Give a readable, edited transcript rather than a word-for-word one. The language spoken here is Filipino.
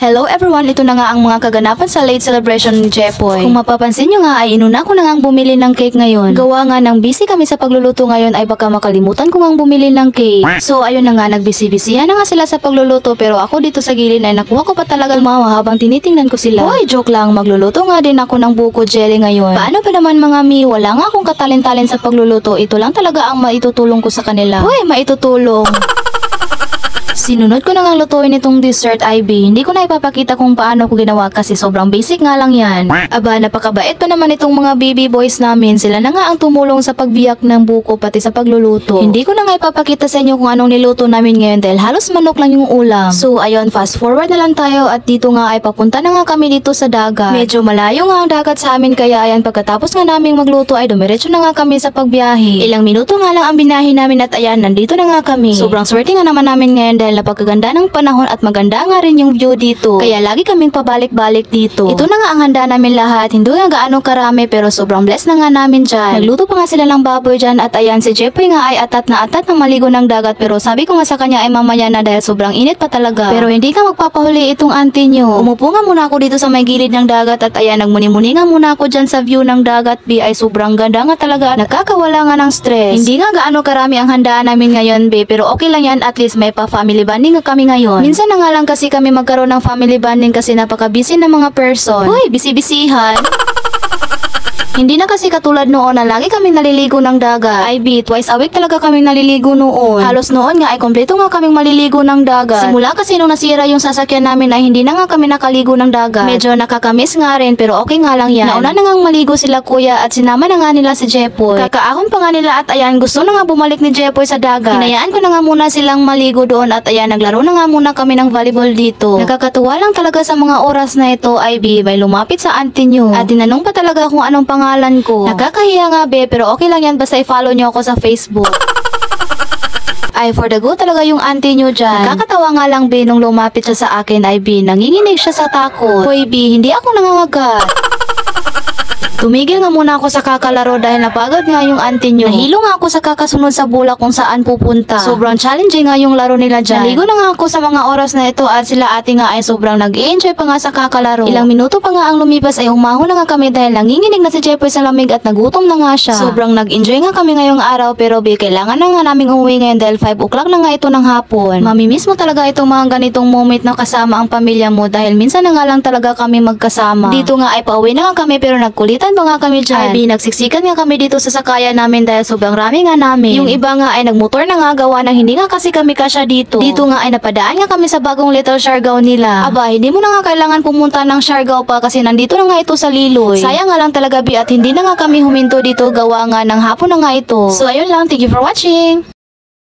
Hello everyone, ito na nga ang mga kaganapan sa late celebration ni Jepoy. Kung mapapansin nyo nga ay inuna ko na nga bumili ng cake ngayon. Gawa nga ng busy kami sa pagluluto ngayon ay baka makalimutan ko nga bumili ng cake. So ayun na nga, nagbisi-bisihan na nga sila sa pagluluto pero ako dito sa gilid ay nakuha ko pa talaga mawa habang tinitingnan ko sila. Hoy, joke lang, magluluto nga din ako ng buko jelly ngayon. Paano pa naman mga mi, wala nga akong katalent-talent sa pagluluto, ito lang talaga ang maitutulong ko sa kanila. Hoy, maitutulong. Sinunod ko na nga lutuin itong dessert, IB. Hindi ko na ipapakita kung paano ko ginawa kasi sobrang basic nga lang yan. Aba, napakabait pa naman itong mga baby boys namin. Sila na nga ang tumulong sa pagbiyak ng buko pati sa pagluluto. Hindi ko na nga ipapakita sa inyo kung anong niluto namin ngayon dahil halos manok lang yung ulam. So ayun, fast forward na lang tayo at dito nga ay papunta na nga kami dito sa dagat. Medyo malayo nga ang dagat sa amin kaya ayan, pagkatapos nga naming magluto ay dumiretso na nga kami sa pagbiyahe. Ilang minuto nga lang ang binahe namin at ayan, nandito na nga kami. Sobrang swerte nga naman namin ngayon dahil napakaganda ng panahon at maganda nga rin yung view dito. Kaya lagi kaming pabalik-balik dito. Ito na nga ang handa namin lahat. Hindi nga gaano karami pero sobrang blessed na nga namin dyan. Nagluto pa nga sila ng baboy dyan at ayan, si Jepoy nga ay atat na maligo ng dagat pero sabi ko nga sa kanya ay mamaya na dahil sobrang init pa talaga. Pero hindi ka magpapahuli itong auntie nyo. Umupo nga muna ako dito sa may gilid ng dagat at ayan, nagmuni-muni nga muna ako dyan sa view ng dagat. Ay sobrang ganda nga talaga. Nakakawala nga ng stress. Hindi nga gaano karami ang handaan namin ngayon pero okay lang yan, at least may pa-family bonding kami ngayon. Minsan na nga lang kasi kami magkaroon ng family bonding kasi napaka-busy ng mga person. Hoy, busy-busyhan. Hindi na kasi katulad noon na lagi kami naliligo ng dagat. IB, twice a week talaga kami naliligo noon. Halos noon nga ay kompleto nga kaming maliligo ng dagat. Simula kasi nung nasira yung sasakyan namin ay hindi na nga kami nakaligo ng dagat. Medyo nakakamiss nga rin pero okay nga lang yan. Nauna na nga maligo sila kuya at sinama na nga nila si Jepoy. Kakaahon pa nga nila at ayan, gusto na nga bumalik ni Jepoy sa dagat. Hinayaan ko na nga muna silang maligo doon at ayan, naglaro na nga muna kami ng volleyball dito. Nakakatuwa lang talaga sa mga oras na ito, IB, may lumapit sa auntie nyo at tinanong pa talaga kung anong pangalan ko. Nakakahiya nga pero okay lang yan basta i-follow nyo ako sa Facebook. Ay, for the go talaga yung auntie nyo dyan. Nakakatawa nga lang nung lumapit siya sa akin, nanginginig siya sa takot. Hoy hindi ako nangangagat. Tumigil nga muna ako sa kakalaro dahil napagod nga yung auntie nyo. Nahilo nga ako sa kakasunod sa bulak kung saan pupunta. Sobrang challenging nga yung laro nila dyan. Naligo na nga ako sa mga oras na ito at sila ate nga ay sobrang nag-i-enjoy pa nga sa kakalaro. Ilang minuto pa nga ang lumipas ay humahon na nga kami dahil nanginginig na si Jepoy sa lamig at nagutom na nga siya. Sobrang nag-enjoy nga kami ngayong araw pero kailangan na nga naming umuwi ngayon dahil 5 o'clock na nga ito ng hapon. Mamimiss mo talaga itong mga ganitong moment na kasama ang pamilya mo dahil minsan na nga lang talaga kami magkasama. Dito nga ay pauwi na nga kami pero nagkulitan pa nga kami dyan. Nagsiksikan nga kami dito sa sakayan namin dahil sobrang rami nga namin. Yung iba nga ay nagmotor na nga gawa ng hindi nga kasi kami kasya dito. Dito nga ay napadaan nga kami sa bagong Little Siargao nila. Aba, hindi mo na nga kailangan pumunta ng Siargao pa kasi nandito na nga ito sa Liloy. Sayang nga lang talaga at hindi na nga kami huminto dito gawa nga ng hapon na nga ito. So ayun lang, thank you for watching!